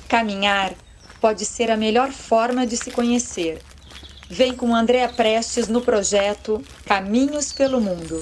Caminhar pode ser a melhor forma de se conhecer. Vem com Andréa Prestes no projeto Caminhos pelo Mundo.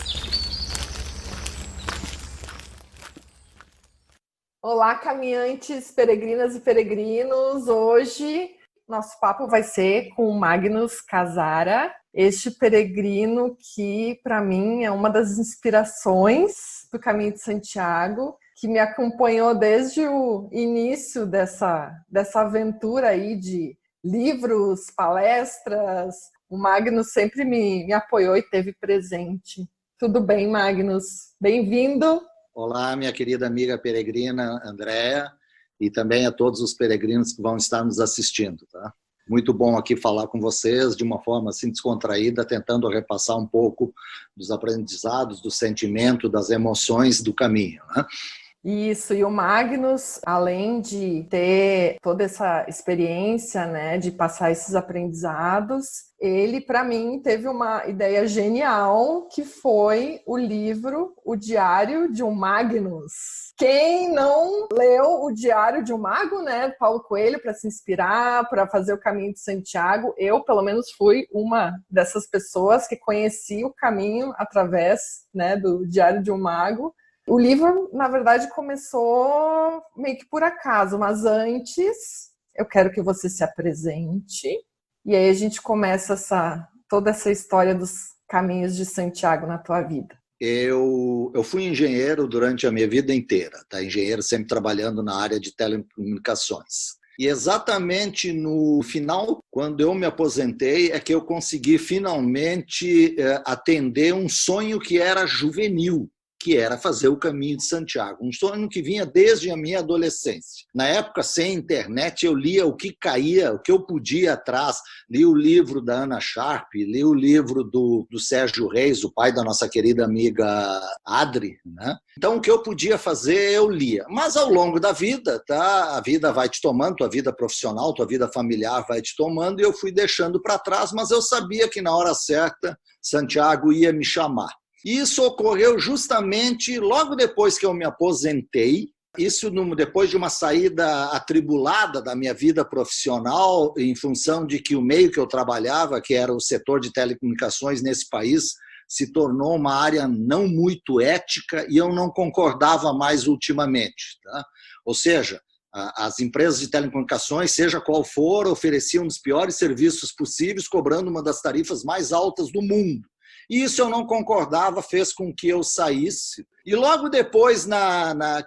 Olá, caminhantes, peregrinas e peregrinos. Hoje nosso papo vai ser com o Magnus Casara, este peregrino que, para mim, é uma das inspirações do Caminho de Santiago, que me acompanhou desde o início dessa aventura aí de livros, palestras. O Magnus sempre me apoiou e esteve presente. Tudo bem, Magnus? Bem-vindo! Olá, minha querida amiga peregrina Andréa, e também a todos os peregrinos que vão estar nos assistindo. Tá? Muito bom aqui falar com vocês de uma forma assim descontraída, tentando repassar um pouco dos aprendizados, do sentimento, das emoções do caminho. Né? Isso, e o Magnus, além de ter toda essa experiência, né, de passar esses aprendizados, ele, para mim, teve uma ideia genial, que foi o livro O Diário de um Magnus. Quem não leu O Diário de um Mago, né, Paulo Coelho, para se inspirar, para fazer o Caminho de Santiago? Eu, pelo menos, fui uma dessas pessoas que conheci o caminho através, né, do Diário de um Mago. O livro, na verdade, começou meio que por acaso, mas antes eu quero que você se apresente e aí a gente começa toda essa história dos caminhos de Santiago na tua vida. Eu fui engenheiro durante a minha vida inteira, tá? Engenheiro sempre trabalhando na área de telecomunicações. E exatamente no final, quando eu me aposentei, é que eu consegui finalmente atender um sonho que era juvenil, que era fazer o Caminho de Santiago, um sonho que vinha desde a minha adolescência. Na época, sem internet, eu lia o que caía, o que eu podia atrás, li o livro da Ana Sharp, li o livro do Sérgio Reis, o pai da nossa querida amiga Adri, né? Então, o que eu podia fazer, eu lia. Mas, ao longo da vida, tá? A vida vai te tomando, tua vida profissional, tua vida familiar vai te tomando, e eu fui deixando para trás, mas eu sabia que, na hora certa, Santiago ia me chamar. Isso ocorreu justamente logo depois que eu me aposentei, isso depois de uma saída atribulada da minha vida profissional, em função de que o meio que eu trabalhava, que era o setor de telecomunicações nesse país, se tornou uma área não muito ética e eu não concordava mais ultimamente. Tá? Ou seja, as empresas de telecomunicações, seja qual for, ofereciam um dos piores serviços possíveis, cobrando uma das tarifas mais altas do mundo. E isso eu não concordava, fez com que eu saísse. E logo depois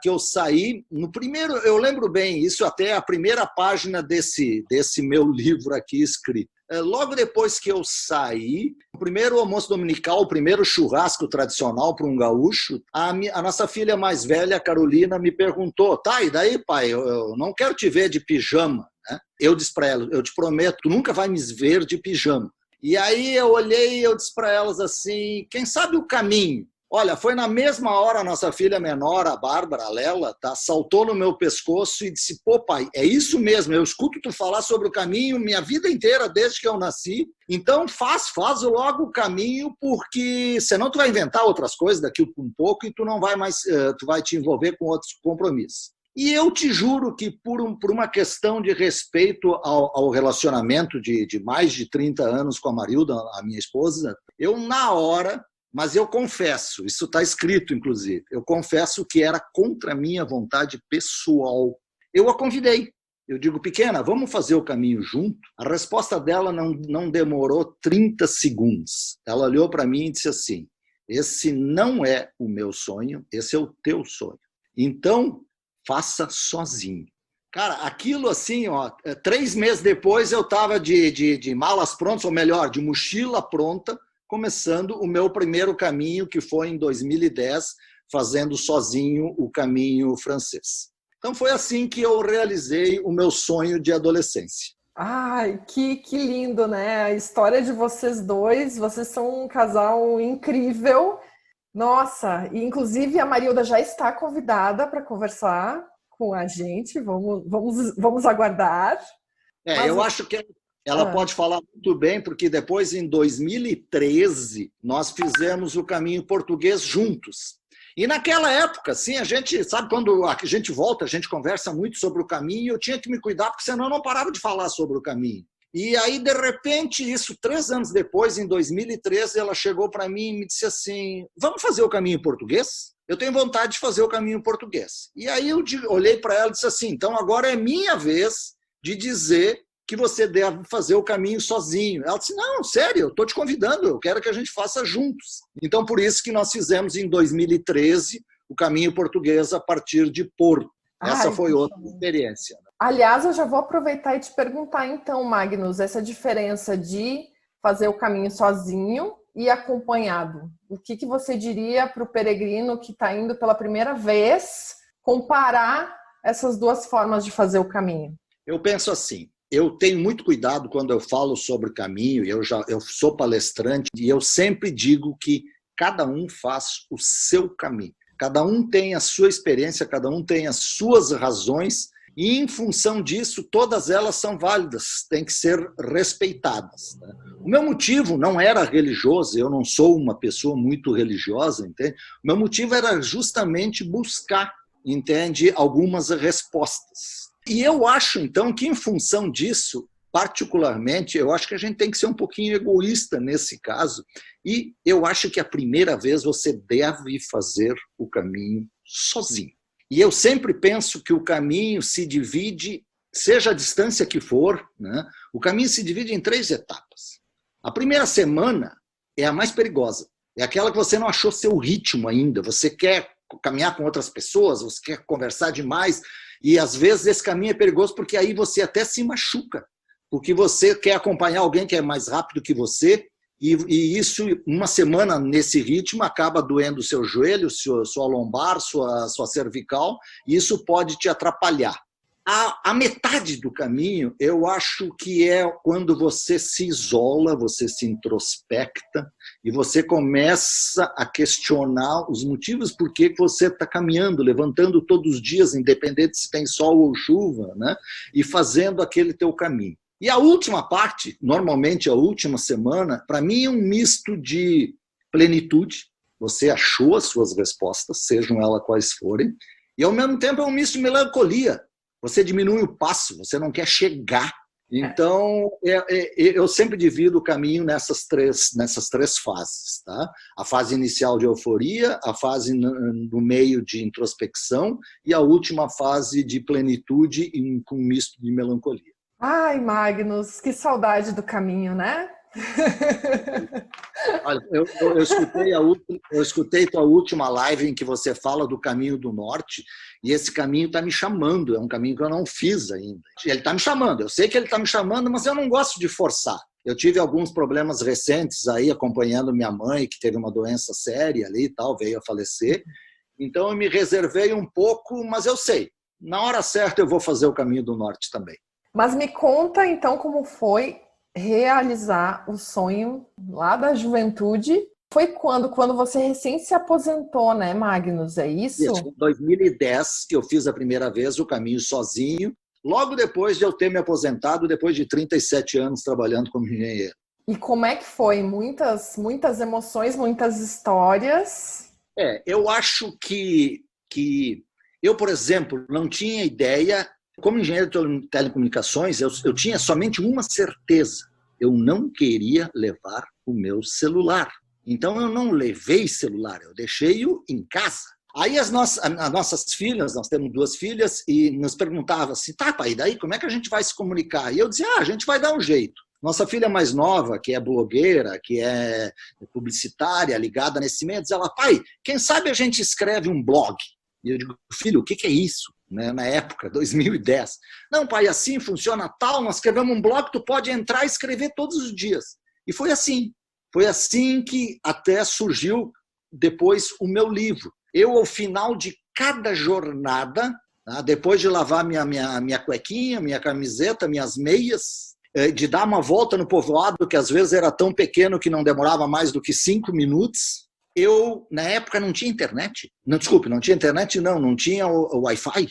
que eu saí, no primeiro, eu lembro bem, isso até é a primeira página desse meu livro aqui escrito. Logo depois que eu saí, o primeiro almoço dominical, o primeiro churrasco tradicional para um gaúcho, a nossa filha mais velha, a Carolina, me perguntou, tá, e daí, pai, eu não quero te ver de pijama. Né? Eu disse para ela, eu te prometo, tu nunca vai me ver de pijama. E aí eu olhei e eu disse para elas assim, quem sabe o caminho? Olha, foi na mesma hora a nossa filha menor, a Bárbara, a Lela, tá, saltou no meu pescoço e disse, pô pai, é isso mesmo, eu escuto tu falar sobre o caminho minha vida inteira, desde que eu nasci, então faz logo o caminho, porque senão tu vai inventar outras coisas daqui um pouco e tu não vai mais, tu vai te envolver com outros compromissos. E eu te juro que por uma questão de respeito ao relacionamento de mais de 30 anos com a Marilda, a minha esposa, eu na hora, mas eu confesso, isso está escrito inclusive, eu confesso que era contra a minha vontade pessoal. Eu a convidei. Eu digo, pequena, vamos fazer o caminho junto? A resposta dela não demorou 30 segundos. Ela olhou para mim e disse assim, esse não é o meu sonho, esse é o teu sonho. Então, faça sozinho. Cara, aquilo assim, ó, 3 meses depois eu estava de malas prontas, ou melhor, de mochila pronta, começando o meu primeiro caminho, que foi em 2010, fazendo sozinho o caminho francês. Então foi assim que eu realizei o meu sonho de adolescência. Ai, que lindo, né? A história de vocês dois, vocês são um casal incrível. Nossa, e inclusive a Marilda já está convidada para conversar com a gente, vamos aguardar. Eu acho que ela pode falar muito bem, porque depois, em 2013, nós fizemos o caminho português juntos. E naquela época, assim, a gente, sabe, quando a gente volta, a gente conversa muito sobre o caminho, e eu tinha que me cuidar, porque senão eu não parava de falar sobre o caminho. E aí, de repente, isso 3 anos depois, em 2013, ela chegou para mim e me disse assim, vamos fazer o caminho em português? Eu tenho vontade de fazer o caminho em português. E aí eu olhei para ela e disse assim, então agora é minha vez de dizer que você deve fazer o caminho sozinho. Ela disse, não, sério, eu estou te convidando, eu quero que a gente faça juntos. Então, por isso que nós fizemos em 2013 o caminho português a partir de Porto. Essa foi outra experiência. Aliás, eu já vou aproveitar e te perguntar então, Magnus, essa diferença de fazer o caminho sozinho e acompanhado. O que você diria para o peregrino que está indo pela primeira vez comparar essas duas formas de fazer o caminho? Eu penso assim, eu tenho muito cuidado quando eu falo sobre caminho, eu sou palestrante e eu sempre digo que cada um faz o seu caminho. Cada um tem a sua experiência, cada um tem as suas razões e, em função disso, todas elas são válidas, têm que ser respeitadas. Né? O meu motivo não era religioso, eu não sou uma pessoa muito religiosa, entende? O meu motivo era justamente buscar, entende, algumas respostas. E eu acho, então, que, em função disso, particularmente, eu acho que a gente tem que ser um pouquinho egoísta nesse caso, e eu acho que a primeira vez você deve fazer o caminho sozinho. E eu sempre penso que o caminho se divide, seja a distância que for, né? O caminho se divide em 3 etapas. A primeira semana é a mais perigosa, é aquela que você não achou seu ritmo ainda, você quer caminhar com outras pessoas, você quer conversar demais, e às vezes esse caminho é perigoso porque aí você até se machuca, porque você quer acompanhar alguém que é mais rápido que você, e isso, uma semana nesse ritmo, acaba doendo o seu joelho, sua lombar, sua cervical, e isso pode te atrapalhar. A metade do caminho, eu acho que é quando você se isola, você se introspecta, e você começa a questionar os motivos por que você está caminhando, levantando todos os dias, independente se tem sol ou chuva, né? E fazendo aquele teu caminho. E a última parte, normalmente a última semana, para mim é um misto de plenitude, você achou as suas respostas, sejam elas quais forem, e ao mesmo tempo é um misto de melancolia, você diminui o passo, você não quer chegar. Então, eu sempre divido o caminho nessas três fases. Tá? A fase inicial de euforia, a fase no meio de introspecção e a última fase de plenitude com um misto de melancolia. Ai, Magnus, que saudade do caminho, né? Olha, eu escutei tua última live em que você fala do caminho do norte e esse caminho está me chamando, é um caminho que eu não fiz ainda. Ele está me chamando, eu sei que ele está me chamando, mas eu não gosto de forçar. Eu tive alguns problemas recentes aí acompanhando minha mãe, que teve uma doença séria ali e tal, veio a falecer. Então eu me reservei um pouco, mas eu sei, na hora certa eu vou fazer o caminho do norte também. Mas me conta então como foi realizar o sonho lá da juventude. Foi quando você recém se aposentou, né, Magnus? É isso? Em 2010 que eu fiz a primeira vez o caminho sozinho, logo depois de eu ter me aposentado, depois de 37 anos trabalhando como engenheiro. E como é que foi? Muitas emoções, muitas histórias. Eu acho que eu, por exemplo, não tinha ideia. Como engenheiro de telecomunicações, eu tinha somente uma certeza. Eu não queria levar o meu celular. Então, eu não levei celular, eu deixei-o em casa. Aí as nossas filhas, nós temos 2 filhas, e nos perguntavam assim, tá, pai, daí como é que a gente vai se comunicar? E eu dizia, a gente vai dar um jeito. Nossa filha mais nova, que é blogueira, que é publicitária, ligada nesse meio, diz ela, pai, quem sabe a gente escreve um blog? E eu digo, filho, o que é isso? Na época, 2010. Não, pai, assim funciona tal, nós escrevemos um blog, tu pode entrar e escrever todos os dias. E foi assim. Foi assim que até surgiu depois o meu livro. Eu, ao final de cada jornada, tá, depois de lavar minha cuequinha, minha camiseta, minhas meias, de dar uma volta no povoado, que às vezes era tão pequeno que não demorava mais do que 5 minutos, eu, na época, não tinha internet. Não tinha internet, não tinha o Wi-Fi,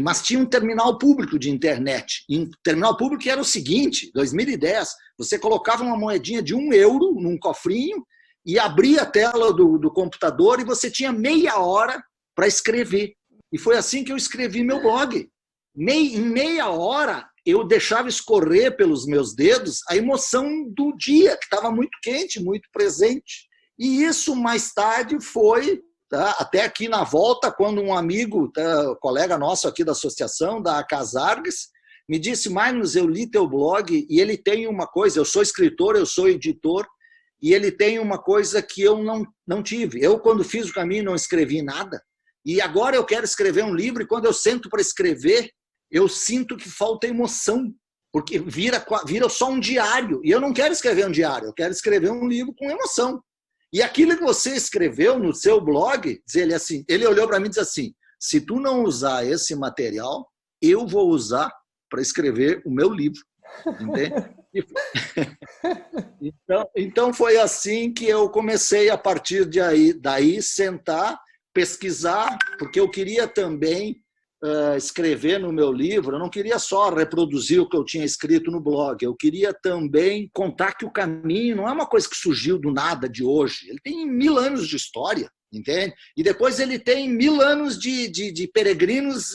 mas tinha um terminal público de internet. E um terminal público que era o seguinte, 2010, você colocava uma moedinha de €1 num cofrinho, e abria a tela do computador e você tinha meia hora para escrever. E foi assim que eu escrevi meu blog. Em meia hora, eu deixava escorrer pelos meus dedos a emoção do dia, que estava muito quente, muito presente. E isso, mais tarde, foi, tá, até aqui na volta, quando um amigo, tá, colega nosso aqui da associação, da Casargues, me disse: Magnus, eu li teu blog e ele tem uma coisa, eu sou escritor, eu sou editor, e ele tem uma coisa que eu não tive. Eu, quando fiz o caminho, não escrevi nada. E agora eu quero escrever um livro, e quando eu sento para escrever, eu sinto que falta emoção, porque vira só um diário. E eu não quero escrever um diário, eu quero escrever um livro com emoção. E aquilo que você escreveu no seu blog, ele olhou para mim e disse assim: se tu não usar esse material, eu vou usar para escrever o meu livro. Entende? Então foi assim que eu comecei, a partir daí sentar, pesquisar, porque eu queria também escrever no meu livro. Eu não queria só reproduzir o que eu tinha escrito no blog, eu queria também contar que o caminho não é uma coisa que surgiu do nada de hoje, ele tem 1000 anos de história, entende? E depois ele tem 1000 anos de peregrinos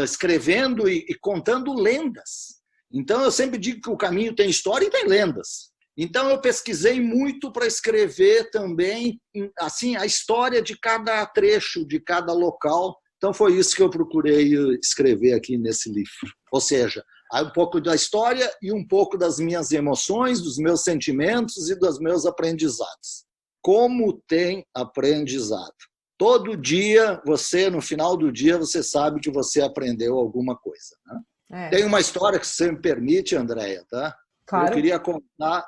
escrevendo e contando lendas. Então eu sempre digo que o caminho tem história e tem lendas. Então eu pesquisei muito para escrever também assim a história de cada trecho, de cada local. Então foi isso que eu procurei escrever aqui nesse livro. Ou seja, um pouco da história e um pouco das minhas emoções, dos meus sentimentos e dos meus aprendizados. Como tem aprendizado. Todo dia, no final do dia, você sabe que você aprendeu alguma coisa, né? Tem uma história que você me permite, Andréia, tá? Claro. Eu queria contar,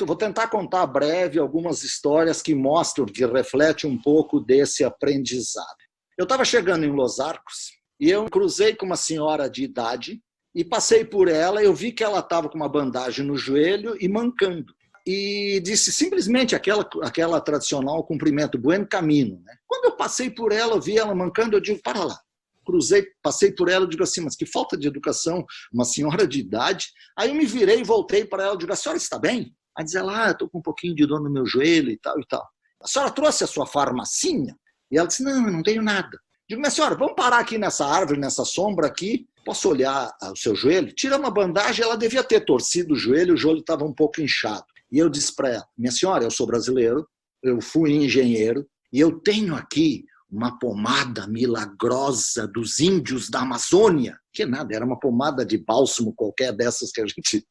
vou tentar contar breve algumas histórias que mostram, que refletem um pouco desse aprendizado. Eu estava chegando em Los Arcos e eu cruzei com uma senhora de idade e passei por ela. Eu vi que ela estava com uma bandagem no joelho e mancando. E disse simplesmente aquela tradicional cumprimento, buen camino, né? Quando eu passei por ela, eu vi ela mancando, eu digo: para lá. Passei por ela e digo assim: mas que falta de educação, uma senhora de idade. Aí eu me virei e voltei para ela e digo: a senhora está bem? Aí diz ela: estou com um pouquinho de dor no meu joelho e tal e tal. A senhora trouxe a sua farmacinha? E ela disse: não, eu não tenho nada. Digo: minha senhora, vamos parar aqui nessa árvore, nessa sombra aqui, posso olhar o seu joelho? Tira uma bandagem, ela devia ter torcido o joelho estava um pouco inchado. E eu disse para ela: minha senhora, eu sou brasileiro, eu fui engenheiro, e eu tenho aqui uma pomada milagrosa dos índios da Amazônia, que nada, era uma pomada de bálsamo qualquer dessas que a gente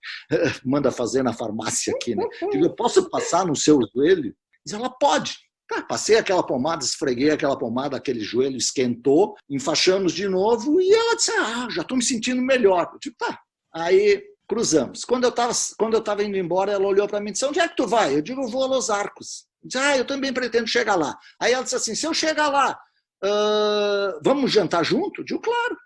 manda fazer na farmácia aqui, né? Digo: eu posso passar no seu joelho? Diz ela: pode. Tá, passei aquela pomada, esfreguei aquela pomada, aquele joelho esquentou, enfaixamos de novo e ela disse: já estou me sentindo melhor. Eu digo: tá. Aí cruzamos. Quando eu estava indo embora, ela olhou para mim e disse: onde é que tu vai? Eu digo: eu vou a Los Arcos. Disse: eu também pretendo chegar lá. Aí ela disse assim: se eu chegar lá, vamos jantar junto? Eu digo: claro.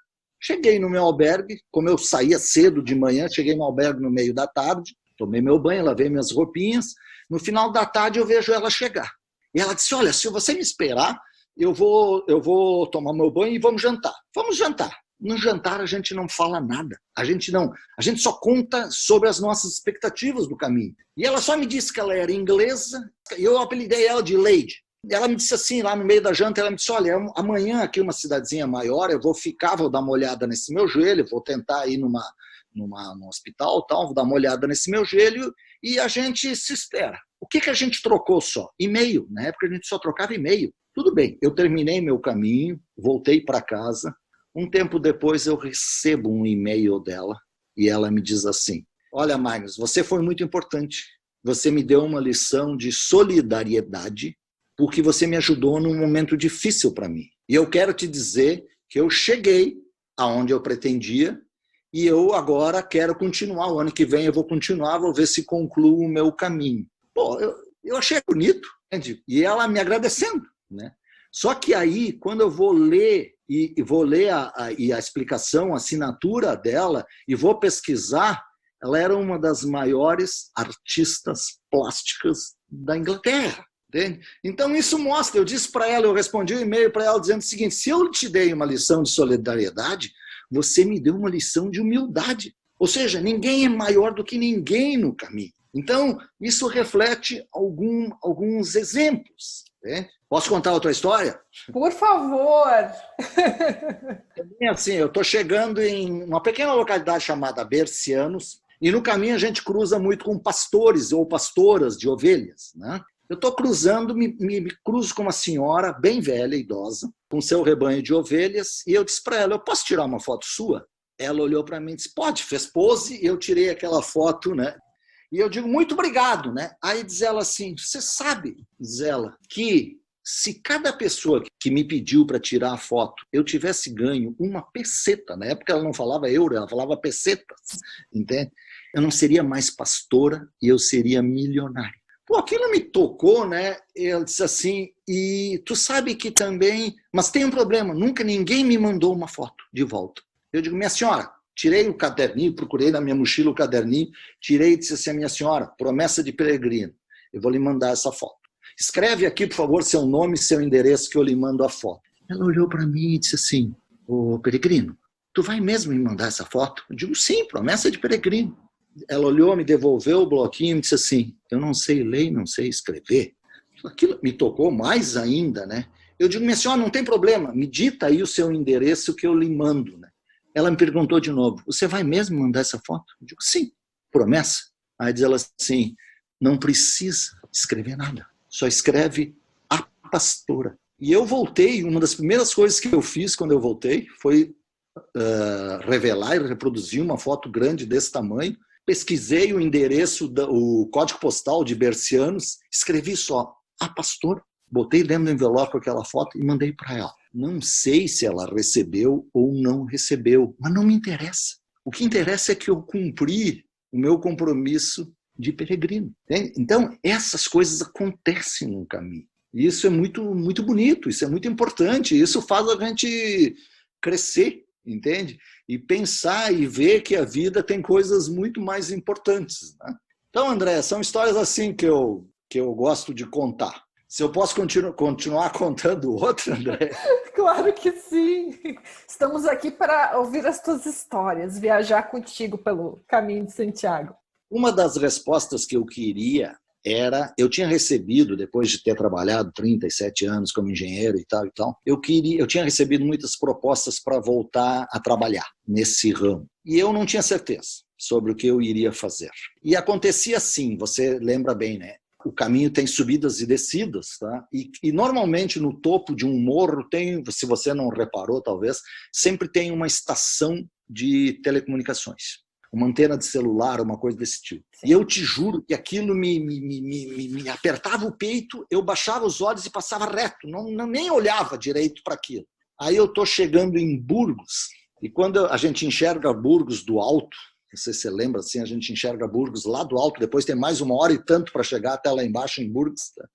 Cheguei no meu albergue, como eu saía cedo de manhã, cheguei no albergue no meio da tarde, tomei meu banho, lavei minhas roupinhas. No final da tarde eu vejo ela chegar. E ela disse: olha, se você me esperar, eu vou tomar meu banho e vamos jantar. Vamos jantar. No jantar a gente não fala nada. A gente só conta sobre as nossas expectativas do caminho. E ela só me disse que ela era inglesa, e eu apelidei ela de Lady. Ela me disse assim, lá no meio da janta, ela me disse: olha, amanhã aqui uma cidadezinha maior, eu vou dar uma olhada nesse meu joelho, vou tentar ir num hospital, tal, vou dar uma olhada nesse meu joelho e a gente se espera. O que a gente trocou só? E-mail. Na época a gente só trocava e-mail. Tudo bem, eu terminei meu caminho, voltei para casa. Um tempo depois eu recebo um e-mail dela e ela me diz assim: olha, Magnus, você foi muito importante. Você me deu uma lição de solidariedade porque você me ajudou num momento difícil para mim. E eu quero te dizer que eu cheguei aonde eu pretendia e eu agora quero continuar. O ano que vem eu vou continuar, vou ver se concluo o meu caminho. Pô, eu achei bonito, entende? E ela me agradecendo, né? Só que aí, quando eu vou ler a explicação, a assinatura dela, e vou pesquisar, ela era uma das maiores artistas plásticas da Inglaterra. Entende? Então isso mostra, eu disse para ela, eu respondi um e-mail para ela dizendo o seguinte: se eu te dei uma lição de solidariedade, você me deu uma lição de humildade. Ou seja, ninguém é maior do que ninguém no caminho. Então, isso reflete alguns exemplos. Né? Posso contar outra história? Por favor! É assim, eu estou chegando em uma pequena localidade chamada Bercianos, e no caminho a gente cruza muito com pastores ou pastoras de ovelhas. Né? Eu estou cruzando, me cruzo com uma senhora bem velha, idosa, com seu rebanho de ovelhas, e eu disse para ela, eu posso tirar uma foto sua? Ela olhou para mim e disse, pode, fez pose, e eu tirei aquela foto, né? E eu digo, muito obrigado, né? Aí diz ela assim, você sabe, diz ela, que se cada pessoa que me pediu para tirar a foto, eu tivesse ganho uma peseta, na época ela não falava euro, ela falava pesetas, entende? Eu não seria mais pastora e eu seria milionária. Pô, aquilo me tocou, né? Ele disse assim, e tu sabe que também, mas tem um problema, nunca ninguém me mandou uma foto de volta. Eu digo, minha senhora, tirei o caderninho, procurei na minha mochila o caderninho, tirei e disse assim, minha senhora, promessa de peregrino, eu vou lhe mandar essa foto. Escreve aqui, por favor, seu nome e seu endereço que eu lhe mando a foto. Ela olhou para mim e disse assim, ô peregrino, tu vai mesmo me mandar essa foto? Eu digo, sim, promessa de peregrino. Ela olhou, me devolveu o bloquinho e disse assim, eu não sei ler, não sei escrever. Aquilo me tocou mais ainda, né? Eu digo, minha senhora, não tem problema, me dita aí o seu endereço que eu lhe mando, né? Ela me perguntou de novo, você vai mesmo mandar essa foto? Eu digo, sim, promessa. Aí diz ela assim, não precisa escrever nada, só escreve a pastora. E eu voltei, uma das primeiras coisas que eu fiz quando eu voltei foi revelar e reproduzir uma foto grande desse tamanho, pesquisei o endereço, o código postal de Bercianos, escrevi só a pastora, botei dentro do envelope aquela foto e mandei para ela. Não sei se ela recebeu ou não recebeu, mas não me interessa. O que interessa é que eu cumpri o meu compromisso de peregrino. Então, essas coisas acontecem no caminho. E isso é muito, muito bonito, isso é muito importante, isso faz a gente crescer, entende? E pensar e ver que a vida tem coisas muito mais importantes. Né? Então, André, são histórias assim que eu gosto de contar. Se eu posso continuar contando outra, André? Claro que sim! Estamos aqui para ouvir as tuas histórias, viajar contigo pelo caminho de Santiago. Uma das respostas que eu queria era, eu tinha recebido, depois de ter trabalhado 37 anos como engenheiro e tal, eu tinha recebido muitas propostas para voltar a trabalhar nesse ramo. E eu não tinha certeza sobre o que eu iria fazer. E acontecia assim, você lembra bem, né? O caminho tem subidas e descidas, tá? E normalmente no topo de um morro tem, se você não reparou talvez, sempre tem uma estação de telecomunicações. Uma antena de celular, uma coisa desse tipo. Sim. E eu te juro que aquilo me apertava o peito, eu baixava os olhos e passava reto, nem olhava direito para aquilo. Aí eu estou chegando em Burgos, e quando a gente enxerga Burgos do alto, não sei se você lembra, assim, a gente enxerga Burgos lá do alto, depois tem mais 1h e tanto para chegar até lá embaixo em Burgos. Tá?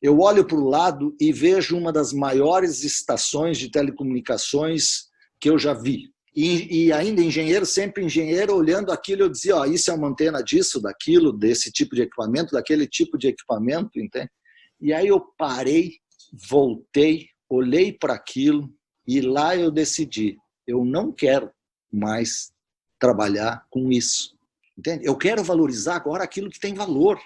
Eu olho para o lado e vejo uma das maiores estações de telecomunicações que eu já vi. E ainda engenheiro, sempre engenheiro, olhando aquilo, eu dizia, ó, isso é uma antena disso, daquilo, desse tipo de equipamento, daquele tipo de equipamento, entende? E aí eu parei, voltei, olhei para aquilo e lá eu decidi, eu não quero mais trabalhar com isso, entende? Eu quero valorizar agora aquilo que tem valor,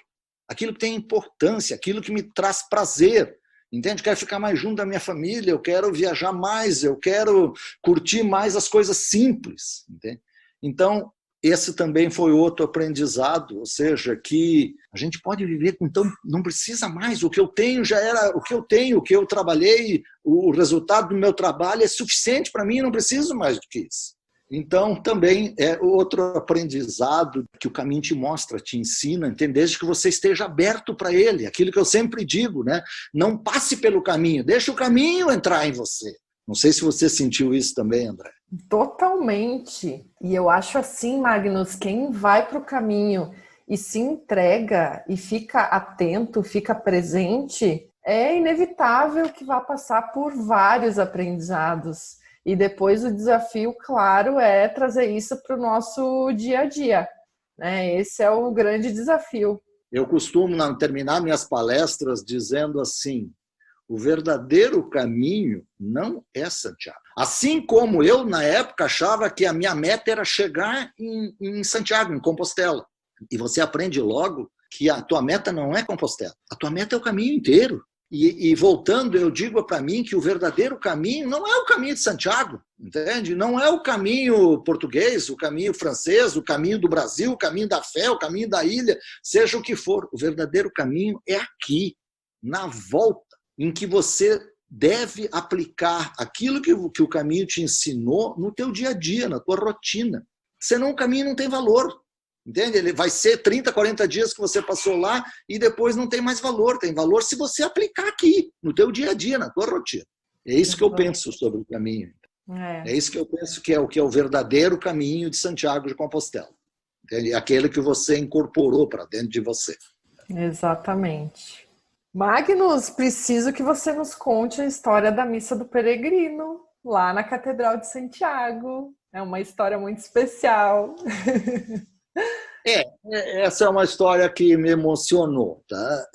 aquilo que tem importância, aquilo que me traz prazer. Entende? Eu quero ficar mais junto da minha família, eu quero viajar mais, eu quero curtir mais as coisas simples. Entende? Então, esse também foi outro aprendizado, ou seja, que a gente pode viver com tão... Não precisa mais, o que eu tenho já era o que eu tenho, o que eu trabalhei, o resultado do meu trabalho é suficiente para mim, não preciso mais do que isso. Então, também é outro aprendizado que o caminho te mostra, te ensina, entende? Desde que você esteja aberto para ele. Aquilo que eu sempre digo, né? Não passe pelo caminho, deixa o caminho entrar em você. Não sei se você sentiu isso também, André. Totalmente. E eu acho assim, Magnus, quem vai para o caminho e se entrega e fica atento, fica presente, é inevitável que vá passar por vários aprendizados. E depois o desafio, claro, é trazer isso para o nosso dia a dia. Né? Esse é o grande desafio. Eu costumo terminar minhas palestras dizendo assim, o verdadeiro caminho não é Santiago. Assim como eu, na época, achava que a minha meta era chegar em Santiago, em Compostela. E você aprende logo que a tua meta não é Compostela, a tua meta é o caminho inteiro. E voltando, eu digo para mim que o verdadeiro caminho não é o caminho de Santiago, entende? Não é o caminho português, o caminho francês, o caminho do Brasil, o caminho da fé, o caminho da ilha, seja o que for. O verdadeiro caminho é aqui, na volta, em que você deve aplicar aquilo que o caminho te ensinou no teu dia a dia, na tua rotina. Senão o caminho não tem valor. Entende? Ele vai ser 30, 40 dias que você passou lá e depois não tem mais valor. Tem valor se você aplicar aqui, no teu dia a dia, na tua rotina. É isso que eu penso sobre o caminho. É isso que eu penso que é o verdadeiro caminho de Santiago de Compostela. Entende? Aquele que você incorporou para dentro de você. Exatamente. Magnus, preciso que você nos conte a história da Missa do Peregrino, lá na Catedral de Santiago. É uma história muito especial. Essa é uma história que me emocionou. Tá?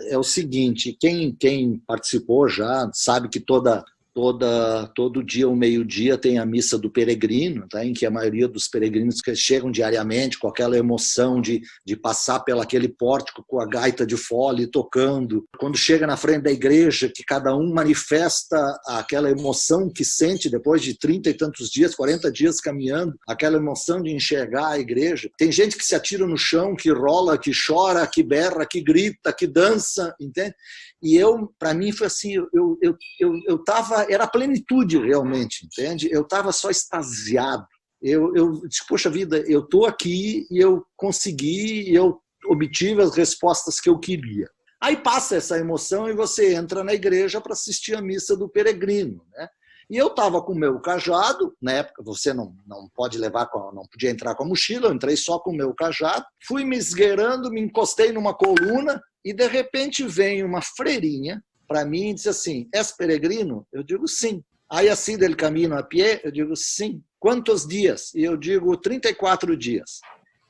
É o seguinte, quem participou já sabe que todo dia, ao meio-dia, tem a missa do peregrino, tá? Em que a maioria dos peregrinos que chegam diariamente com aquela emoção de passar pelaquele pórtico com a gaita de fole tocando. Quando chega na frente da igreja, que cada um manifesta aquela emoção que sente depois de 30 e tantos dias, 40 dias caminhando, aquela emoção de enxergar a igreja. Tem gente que se atira no chão, que rola, que chora, que berra, que grita, que dança, entende? E para mim, foi assim, eu tava, era plenitude realmente, entende? Eu estava só extasiado. Eu disse, poxa vida, eu estou aqui e eu consegui, eu obtive as respostas que eu queria. Aí passa essa emoção e você entra na igreja para assistir a missa do peregrino, né? E eu estava com o meu cajado, na época você não pode levar, não podia entrar com a mochila, eu entrei só com o meu cajado, fui me esgueirando, me encostei numa coluna e de repente vem uma freirinha para mim e diz assim, és peregrino? Eu digo sim. Aí assim del camino a pé? Eu digo sim. Quantos dias? E eu digo 34 dias.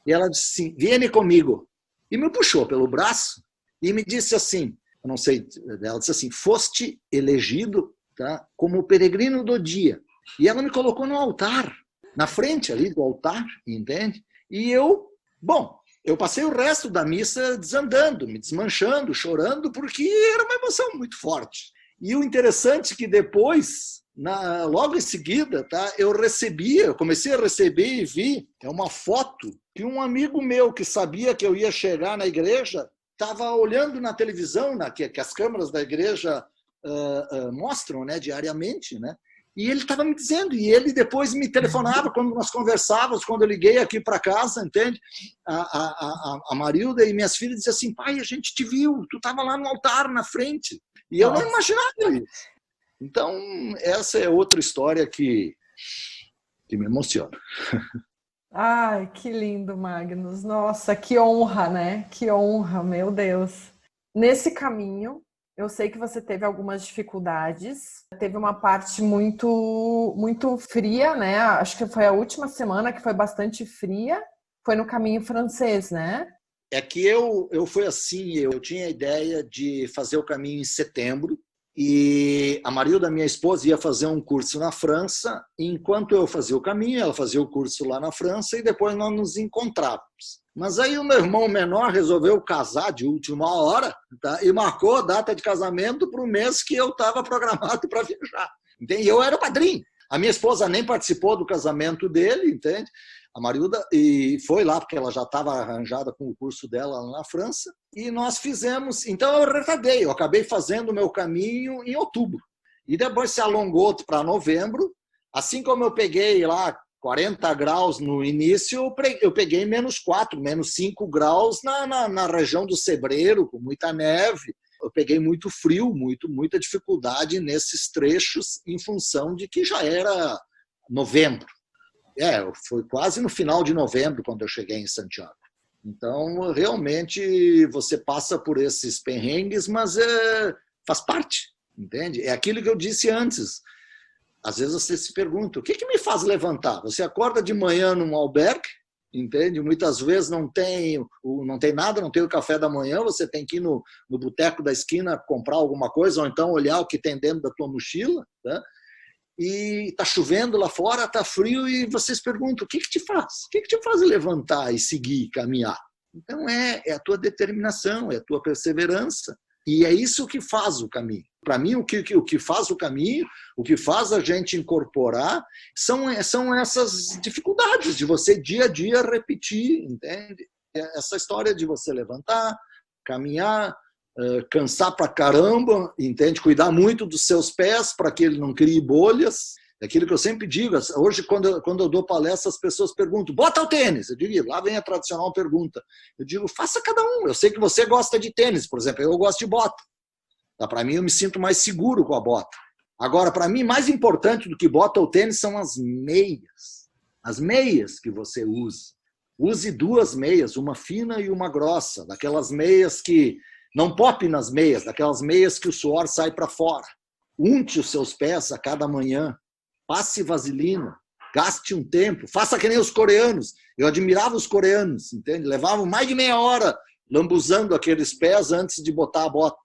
E ela disse assim, viene comigo. E me puxou pelo braço e me disse assim, eu não sei, ela disse assim, foste elegido, tá, como peregrino do dia. E ela me colocou no altar, na frente ali do altar, entende? E eu passei o resto da missa desandando, me desmanchando, chorando, porque era uma emoção muito forte. E o interessante é que depois, logo em seguida, tá, eu comecei a receber e vi uma foto que um amigo meu que sabia que eu ia chegar na igreja estava olhando na televisão, que as câmeras da igreja mostram, né, diariamente, né? E ele estava me dizendo, e ele depois me telefonava quando nós conversávamos, quando eu liguei aqui para casa, entende? A Marilda e minhas filhas diziam assim, pai, a gente te viu, tu estava lá no altar, na frente. E eu não imaginava isso. Então, essa é outra história que me emociona. Ai, que lindo, Magnus. Nossa, que honra, né? Que honra, meu Deus. Nesse caminho, eu sei que você teve algumas dificuldades. Teve uma parte muito, muito fria, né? Acho que foi a última semana que foi bastante fria. Foi no caminho francês, né? É que eu fui assim, eu tinha a ideia de fazer o caminho em setembro e a Marilda, minha esposa, ia fazer um curso na França. E enquanto eu fazia o caminho, ela fazia o curso lá na França e depois nós nos encontrávamos. Mas aí o meu irmão menor resolveu casar de última hora, tá? E marcou a data de casamento para o mês que eu estava programado para viajar. Entende? E eu era o padrinho. A minha esposa nem participou do casamento dele, entende? A Marilda, e foi lá porque ela já estava arranjada com o curso dela lá na França. E nós fizemos, então eu retardei, eu acabei fazendo o meu caminho em outubro. E depois se alongou para novembro, assim como eu peguei lá 40 graus no início, eu peguei -4, -5 graus na região do Cebreiro, com muita neve. Eu peguei muito frio, muita dificuldade nesses trechos, em função de que já era novembro. Foi quase no final de novembro quando eu cheguei em Santiago. Então, realmente, você passa por esses perrengues, mas faz parte, entende? É aquilo que eu disse antes. Às vezes você se pergunta, o que me faz levantar? Você acorda de manhã num albergue, entende? Muitas vezes não tem nada, não tem o café da manhã, você tem que ir no boteco da esquina comprar alguma coisa, ou então olhar o que tem dentro da tua mochila, tá? E está chovendo lá fora, está frio, e vocês perguntam, o que te faz? O que te faz levantar e seguir, caminhar? Então é a tua determinação, é a tua perseverança. E é isso que faz o caminho. Para mim, o que faz o caminho, o que faz a gente incorporar, são essas dificuldades de você dia a dia repetir, entende? Essa história de você levantar, caminhar, cansar pra caramba, entende? Cuidar muito dos seus pés para que ele não crie bolhas. É aquilo que eu sempre digo. Hoje, quando eu dou palestra, as pessoas perguntam, bota o tênis. Eu digo, lá vem a tradicional pergunta. Eu digo, faça cada um. Eu sei que você gosta de tênis, por exemplo, eu gosto de bota. Tá? Para mim, eu me sinto mais seguro com a bota. Agora, para mim, mais importante do que bota ou tênis são as meias. As meias que você usa. Use 2 meias, uma fina e uma grossa. Daquelas meias que não pop nas meias, daquelas meias que o suor sai para fora. Unte os seus pés a cada manhã. Passe vaselina, gaste um tempo, faça que nem os coreanos. Eu admirava os coreanos, entende? Levavam mais de meia hora lambuzando aqueles pés antes de botar a bota,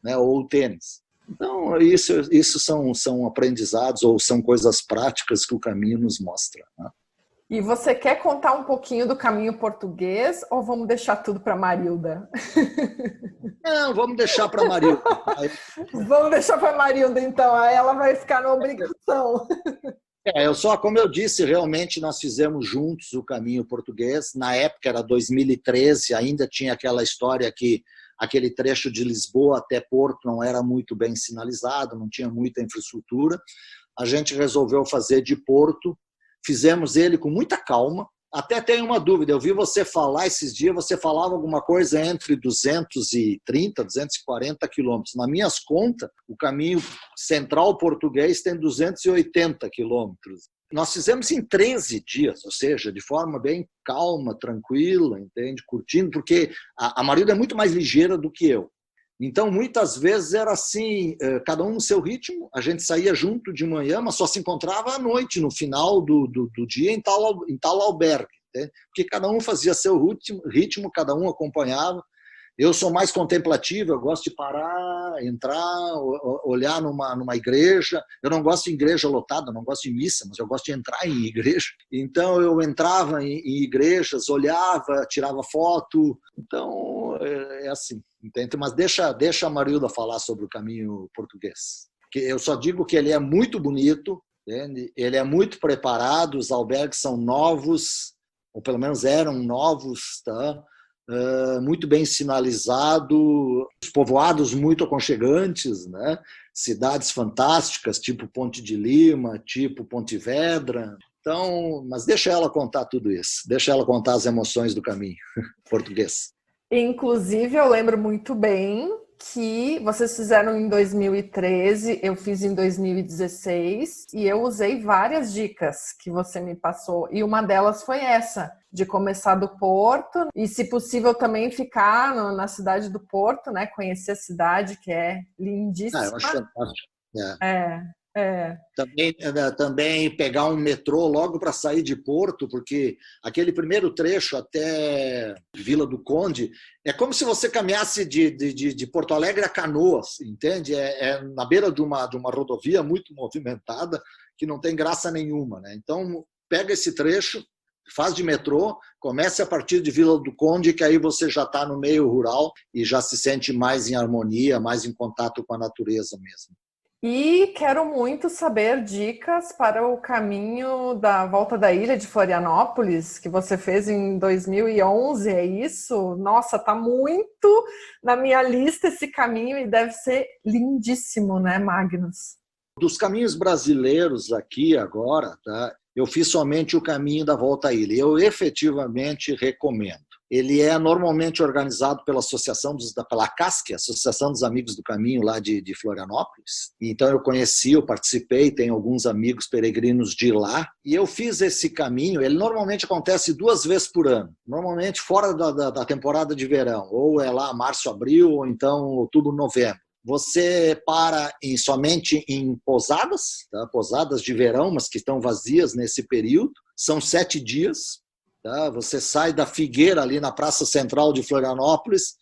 né? Ou o tênis. Então, isso são aprendizados ou são coisas práticas que o caminho nos mostra, né? E você quer contar um pouquinho do caminho português ou vamos deixar tudo para Marilda? Não, vamos deixar para a Marilda. Vamos deixar para a Marilda, então. Aí ela vai ficar na obrigação. Como eu disse, realmente nós fizemos juntos o caminho português. Na época era 2013, ainda tinha aquela história que aquele trecho de Lisboa até Porto não era muito bem sinalizado, não tinha muita infraestrutura. A gente resolveu fazer de Porto. Fizemos ele com muita calma. Até tenho uma dúvida, eu vi você falar esses dias, você falava alguma coisa entre 230, 240 quilômetros. Nas minhas contas, o caminho central português tem 280 quilômetros. Nós fizemos em 13 dias, ou seja, de forma bem calma, tranquila, entende? Curtindo, porque a Marilda é muito mais ligeira do que eu. Então, muitas vezes era assim, cada um no seu ritmo, a gente saía junto de manhã, mas só se encontrava à noite, no final do dia, em tal albergue, né? Porque cada um fazia seu ritmo, cada um acompanhava. Eu sou mais contemplativo, eu gosto de parar, entrar, olhar numa igreja. Eu não gosto de igreja lotada, não gosto de missa, mas eu gosto de entrar em igreja. Então, eu entrava em igrejas, olhava, tirava foto. Então, é assim, entende? Mas deixa a Marilda falar sobre o caminho português. Que eu só digo que ele é muito bonito, entende? Ele é muito preparado, os albergues são novos, ou pelo menos eram novos, tá? Muito bem sinalizado, os povoados muito aconchegantes, né? Cidades fantásticas, tipo Ponte de Lima, tipo Pontevedra. Então, mas deixa ela contar tudo isso, deixa ela contar as emoções do caminho português. Inclusive, eu lembro muito bem que vocês fizeram em 2013, eu fiz em 2016, e eu usei várias dicas que você me passou, e uma delas foi essa, de começar do Porto, e se possível também ficar na cidade do Porto, né? Conhecer a cidade, que é lindíssima. Eu acho fantástico. Também pegar um metrô logo para sair de Porto, porque aquele primeiro trecho até Vila do Conde é como se você caminhasse de Porto Alegre a Canoas, entende? É na beira de uma rodovia muito movimentada que não tem graça nenhuma, né? Então, pega esse trecho, faz de metrô, comece a partir de Vila do Conde, que aí você já está no meio rural e já se sente mais em harmonia, mais em contato com a natureza mesmo. E quero muito saber dicas para o caminho da volta da ilha de Florianópolis, que você fez em 2011, é isso? Nossa, tá muito na minha lista esse caminho e deve ser lindíssimo, né, Magnus? Dos caminhos brasileiros aqui agora, tá? Eu fiz somente o caminho da volta à ilha. Eu efetivamente recomendo. Ele é normalmente organizado pela pela ACASC, Associação dos Amigos do Caminho, lá de Florianópolis. Então eu conheci, eu participei, tenho alguns amigos peregrinos de lá. E eu fiz esse caminho, ele normalmente acontece 2 vezes por ano. Normalmente fora da temporada de verão. Ou é lá março, abril, ou então outubro, novembro. Você para somente em pousadas, tá? Pousadas de verão, mas que estão vazias nesse período. São 7 dias. Tá? Você sai da Figueira, ali na Praça Central de Florianópolis,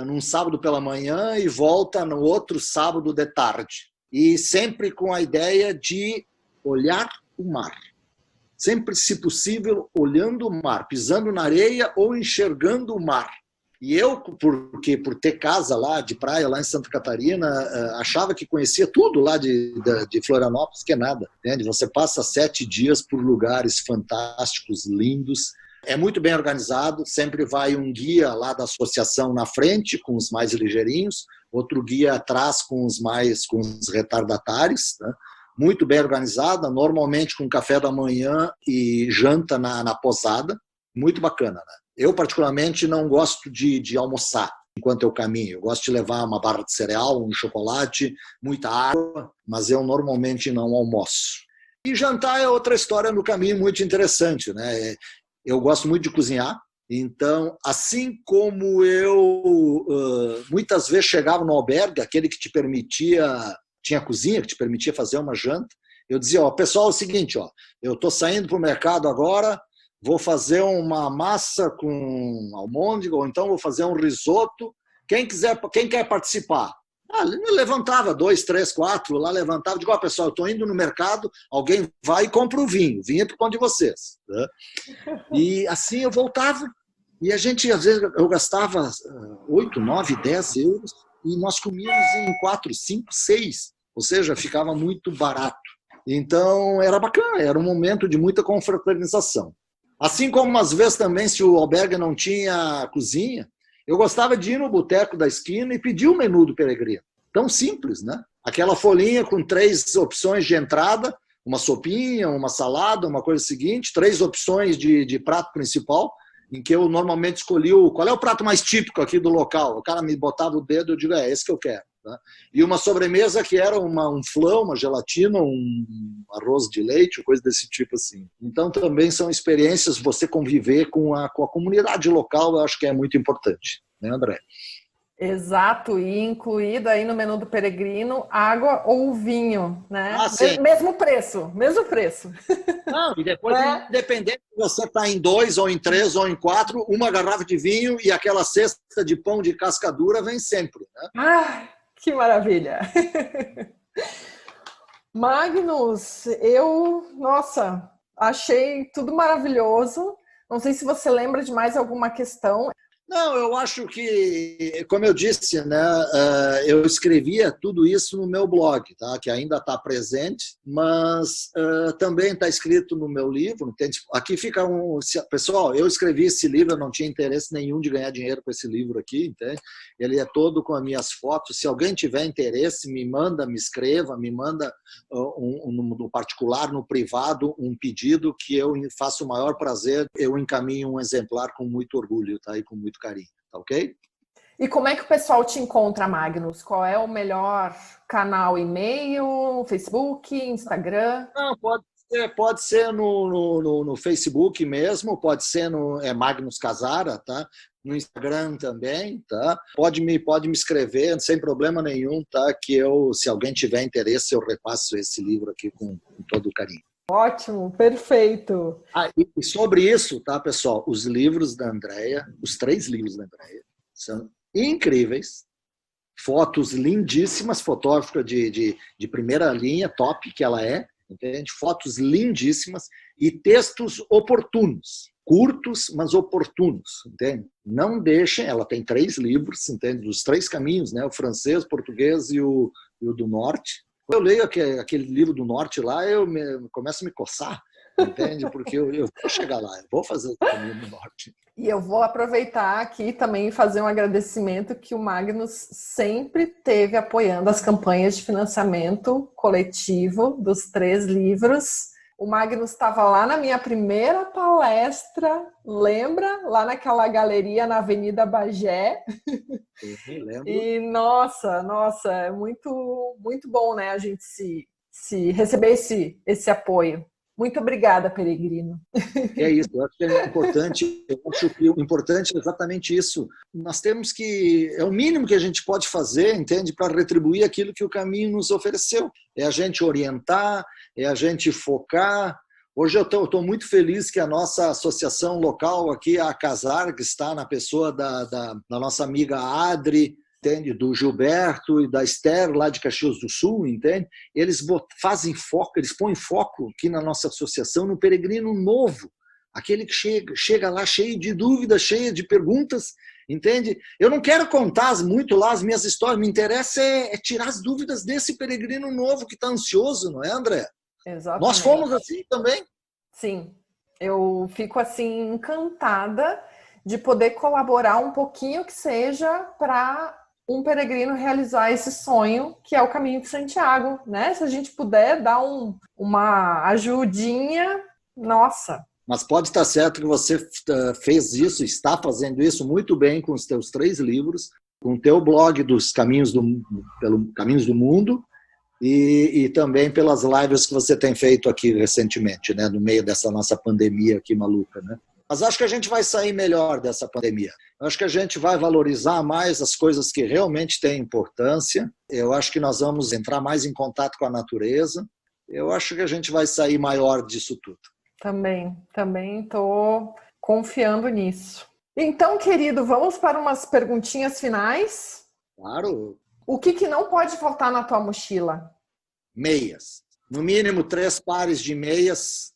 num sábado pela manhã e volta no outro sábado de tarde. E sempre com a ideia de olhar o mar. sempre, se possível, olhando o mar, pisando na areia ou enxergando o mar. E eu, por ter casa lá de praia, lá em Santa Catarina, achava que conhecia tudo lá de Florianópolis, que é nada. Entende? Você passa 7 dias por lugares fantásticos, lindos. É muito bem organizado, sempre vai um guia lá da associação na frente, com os mais ligeirinhos, outro guia atrás com os retardatários, né? Muito bem organizada, normalmente com café da manhã e janta na posada, muito bacana, né? Eu, particularmente, não gosto de almoçar enquanto eu caminho. Eu gosto de levar uma barra de cereal, um chocolate, muita água, mas eu normalmente não almoço. E jantar é outra história no caminho muito interessante, né? Eu gosto muito de cozinhar, então, assim como eu muitas vezes chegava no albergue, aquele que te permitia, tinha cozinha, que te permitia fazer uma janta, eu dizia, ó, pessoal, é o seguinte, ó, eu estou saindo para o mercado agora, vou fazer uma massa com almôndega, ou então vou fazer um risoto. Quem quer participar? Levantava 2, 3, 4, lá levantava, digo, pessoal, eu estou indo no mercado, alguém vai e compra o vinho é por conta de vocês. Né? E assim eu voltava, e a gente, às vezes, eu gastava 8, 9, 10 euros, e nós comíamos em 4, 5, 6, ou seja, ficava muito barato. Então, era bacana, era um momento de muita confraternização. Assim como, às vezes, também, se o albergue não tinha cozinha, eu gostava de ir no boteco da esquina e pedir o menu do peregrino. Tão simples, né? Aquela folhinha com 3 opções de entrada, uma sopinha, uma salada, uma coisa seguinte, 3 opções de prato principal, em que eu normalmente escolhi qual é o prato mais típico aqui do local. O cara me botava o dedo e eu digo, é esse que eu quero. Tá? E uma sobremesa que era um flan, uma gelatina, um arroz de leite, coisa desse tipo assim. Então também são experiências, você conviver com a comunidade local, eu acho que é muito importante, né, André? Exato, e incluído aí no menu do peregrino, água ou vinho, né? Sim. Mesmo preço, mesmo preço. Não, e depois, independente se você está em 2, ou em 3, ou em 4, uma garrafa de vinho e aquela cesta de pão de casca dura vem sempre, né? Ah, que maravilha! Magnus, nossa, achei tudo maravilhoso. Não sei se você lembra de mais alguma questão. Não, eu acho que, como eu disse, né, eu escrevia tudo isso no meu blog, tá? Que ainda está presente, mas também está escrito no meu livro. Entende? Aqui fica pessoal, eu escrevi esse livro, eu não tinha interesse nenhum de ganhar dinheiro com esse livro aqui, entende? Ele é todo com as minhas fotos. Se alguém tiver interesse, me escreva, me manda no particular, no privado, um pedido que eu faço o maior prazer, eu encaminho um exemplar com muito orgulho, tá? E com muito carinho, tá ok? E como é que o pessoal te encontra, Magnus? Qual é o melhor canal? E-mail, Facebook, Instagram? Não, pode ser no Facebook mesmo, pode ser no Magnus Casara, tá? No Instagram também, tá? Pode me escrever, sem problema nenhum, tá? Que se alguém tiver interesse, eu repasso esse livro aqui com todo o carinho. Ótimo, perfeito. E sobre isso, tá, pessoal? Os livros da Andréia, os 3 livros da Andréia, são incríveis, fotos lindíssimas, fotógrafa de primeira linha, top que ela é, entende? Fotos lindíssimas e textos oportunos, curtos, mas oportunos, entende? Não deixem, ela tem 3 livros, entende? Dos 3 caminhos, né? O francês, o português e o do norte. Eu leio aquele livro do norte lá, começo a me coçar, entende? Porque eu vou chegar lá, eu vou fazer o caminho do norte. E eu vou aproveitar aqui também e fazer um agradecimento que o Magnus sempre teve apoiando as campanhas de financiamento coletivo dos 3 livros. O Magnus estava lá na minha primeira palestra, lembra? Lá naquela galeria na Avenida Bagé. Sim, lembro. E nossa, é muito, muito bom, né? A gente se receber esse apoio. Muito obrigada, Peregrino. É isso, eu acho que é importante. Eu acho que o importante é exatamente isso. Nós temos que, é o mínimo que a gente pode fazer, entende, para retribuir aquilo que o caminho nos ofereceu. É a gente orientar, é a gente focar. Hoje eu estou muito feliz que a nossa associação local aqui, a Casar, que está na pessoa da nossa amiga Adri, entende? Do Gilberto e da Esther, lá de Caxias do Sul, entende? Eles fazem foco, eles põem foco aqui na nossa associação no peregrino novo, aquele que chega lá cheio de dúvidas, cheio de perguntas, entende? Eu não quero contar muito lá as minhas histórias, me interessa é tirar as dúvidas desse peregrino novo que está ansioso, não é, André? Exatamente. Nós fomos assim também. Sim, eu fico assim encantada de poder colaborar um pouquinho que seja para um peregrino realizar esse sonho que é o Caminho de Santiago, né? Se a gente puder dar uma ajudinha, nossa. Mas pode estar certo que você fez isso, está fazendo isso muito bem com os teus 3 livros, com o teu blog dos Caminhos do Mundo e também pelas lives que você tem feito aqui recentemente, né, no meio dessa nossa pandemia aqui maluca, né? Mas acho que a gente vai sair melhor dessa pandemia. Acho que a gente vai valorizar mais as coisas que realmente têm importância. Eu acho que nós vamos entrar mais em contato com a natureza. Eu acho que a gente vai sair maior disso tudo. Também estou confiando nisso. Então, querido, vamos para umas perguntinhas finais? Claro. O que não pode faltar na tua mochila? Meias. No mínimo 3 pares de meias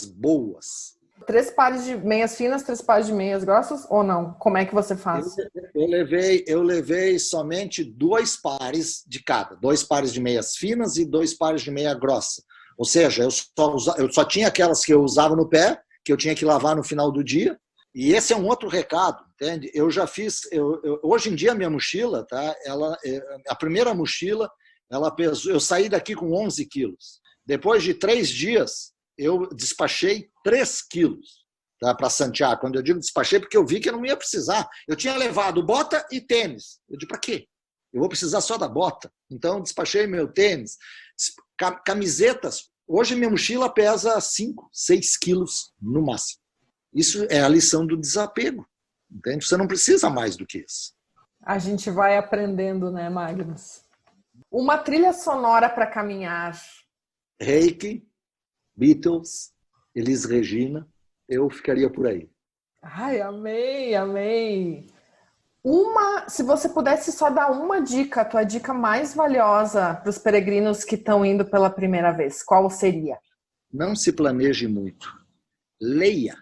boas. 3 pares de meias finas, 3 pares de meias grossas ou não? Como é que você faz? Eu levei somente 2 pares de cada. 2 pares de meias finas e 2 pares de meia grossa. Ou seja, eu só tinha aquelas que eu usava no pé, que eu tinha que lavar no final do dia. E esse é um outro recado, entende? Eu já fiz... hoje em dia, a minha mochila, tá? A primeira mochila, ela pesou... Eu saí daqui com 11 quilos. Depois de 3 dias, eu despachei 3 quilos, tá? Para Santiago. Quando eu digo despachei, porque eu vi que eu não ia precisar. Eu tinha levado bota e tênis. Eu disse, para quê? Eu vou precisar só da bota. Então, despachei meu tênis. Camisetas. Hoje, minha mochila pesa 5, 6 quilos no máximo. Isso é a lição do desapego. Entende? Você não precisa mais do que isso. A gente vai aprendendo, né, Magnus? Uma trilha sonora para caminhar. Reiki, Beatles, Elis Regina, eu ficaria por aí. Ai, amei. Se você pudesse só dar uma dica, a tua dica mais valiosa para os peregrinos que estão indo pela primeira vez, qual seria? Não se planeje muito. Leia.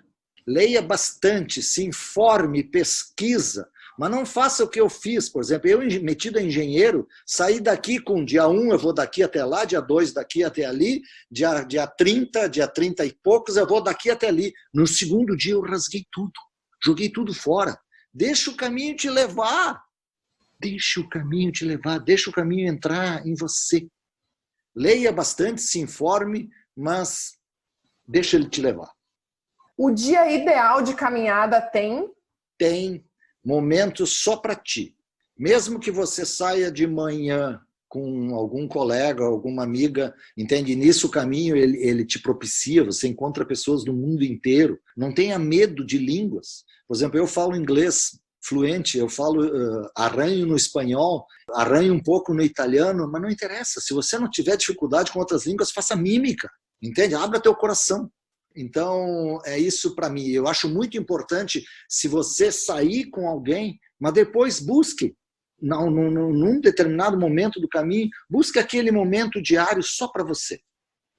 Leia bastante, se informe, pesquisa, mas não faça o que eu fiz. Por exemplo, eu, metido a engenheiro, saí daqui com dia 1, eu vou daqui até lá, dia 2 daqui até ali, dia 30 e poucos, eu vou daqui até ali. No segundo dia eu rasguei tudo, joguei tudo fora. Deixa o caminho te levar. Deixa o caminho te levar, deixa o caminho entrar em você. Leia bastante, se informe, mas deixa ele te levar. O dia ideal de caminhada tem? Tem momentos só para ti. Mesmo que você saia de manhã com algum colega, alguma amiga, entende? Nisso o caminho ele te propicia, você encontra pessoas do mundo inteiro. Não tenha medo de línguas. Por exemplo, eu falo inglês fluente, eu falo arranho no espanhol, arranho um pouco no italiano, mas não interessa. Se você não tiver dificuldade com outras línguas, faça mímica, entende? Abra teu coração. Então, é isso para mim. Eu acho muito importante, se você sair com alguém, mas depois busque, num determinado momento do caminho, busque aquele momento diário só para você.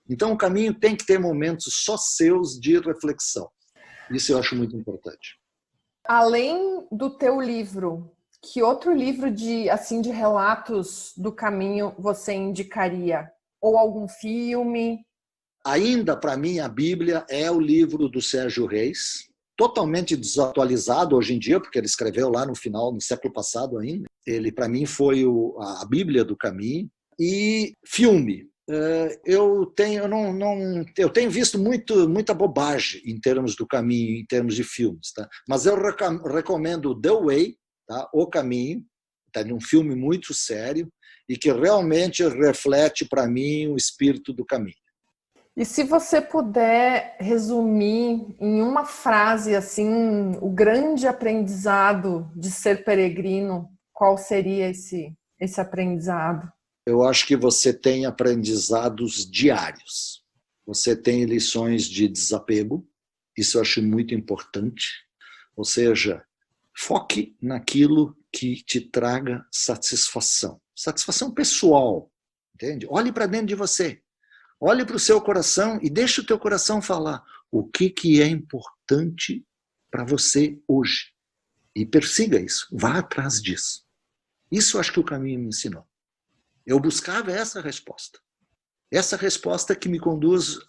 Então, o caminho tem que ter momentos só seus de reflexão. Isso eu acho muito importante. Além do teu livro, que outro livro de relatos do caminho você indicaria? Ou algum filme? Ainda, para mim, a Bíblia é o livro do Sérgio Reis, totalmente desatualizado hoje em dia, porque ele escreveu lá no final, no século passado ainda. Ele, para mim, foi a Bíblia do caminho. E filme. Eu tenho visto muita bobagem em termos do caminho, em termos de filmes. Tá? Mas eu recomendo The Way, tá? O Caminho, tá? Um filme muito sério e que realmente reflete, para mim, o espírito do caminho. E se você puder resumir em uma frase assim, o grande aprendizado de ser peregrino, qual seria esse aprendizado? Eu acho que você tem aprendizados diários. Você tem lições de desapego, isso eu acho muito importante. Ou seja, foque naquilo que te traga satisfação. Satisfação pessoal, entende? Olhe para dentro de você. Olhe para o seu coração e deixe o teu coração falar o que é importante para você hoje. E persiga isso, vá atrás disso. Isso eu acho que o caminho me ensinou. Eu buscava essa resposta. Essa resposta que me conduz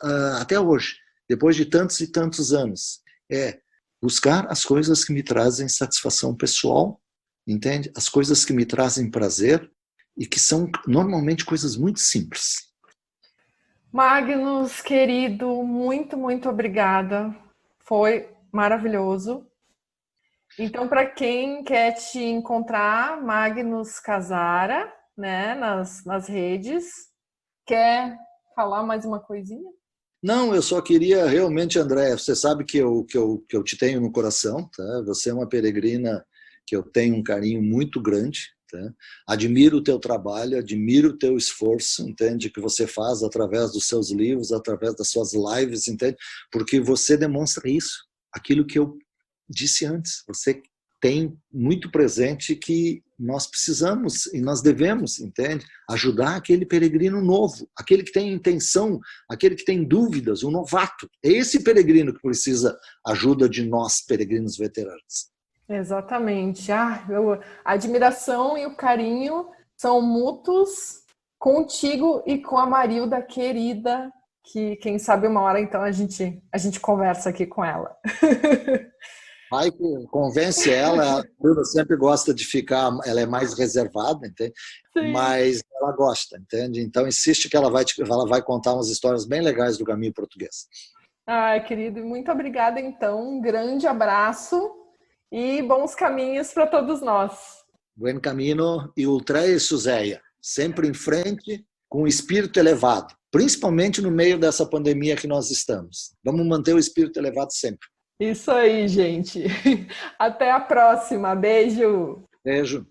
até hoje, depois de tantos e tantos anos. É buscar as coisas que me trazem satisfação pessoal, entende? As coisas que me trazem prazer e que são normalmente coisas muito simples. Magnus, querido, muito, muito obrigada. Foi maravilhoso. Então, para quem quer te encontrar, Magnus Casara, né, nas redes, quer falar mais uma coisinha? Não, eu só queria realmente, André, você sabe que eu te tenho no coração, tá? Você é uma peregrina que eu tenho um carinho muito grande, tá? Admiro o teu trabalho, admiro o teu esforço, entende? Que você faz através dos seus livros, através das suas lives, entende? Porque você demonstra isso, aquilo que eu disse antes, você tem muito presente que nós precisamos e nós devemos, entende? Ajudar aquele peregrino novo, aquele que tem intenção, aquele que tem dúvidas, o novato. É esse peregrino que precisa ajuda de nós, peregrinos veteranos. Exatamente. A admiração e o carinho são mútuos contigo e com a Marilda querida, que quem sabe uma hora então a gente conversa aqui com ela. Vai, convence ela, a Bruna sempre gosta de ficar, ela é mais reservada, entende? Mas ela gosta, entende? Então insiste que ela vai contar umas histórias bem legais do caminho português. Ai, querido, muito obrigada então, um grande abraço e bons caminhos para todos nós. Buen camino e ultrae Suzeia, sempre em frente, com o espírito elevado, principalmente no meio dessa pandemia que nós estamos. Vamos manter o espírito elevado sempre. Isso aí, gente. Até a próxima. Beijo. Beijo.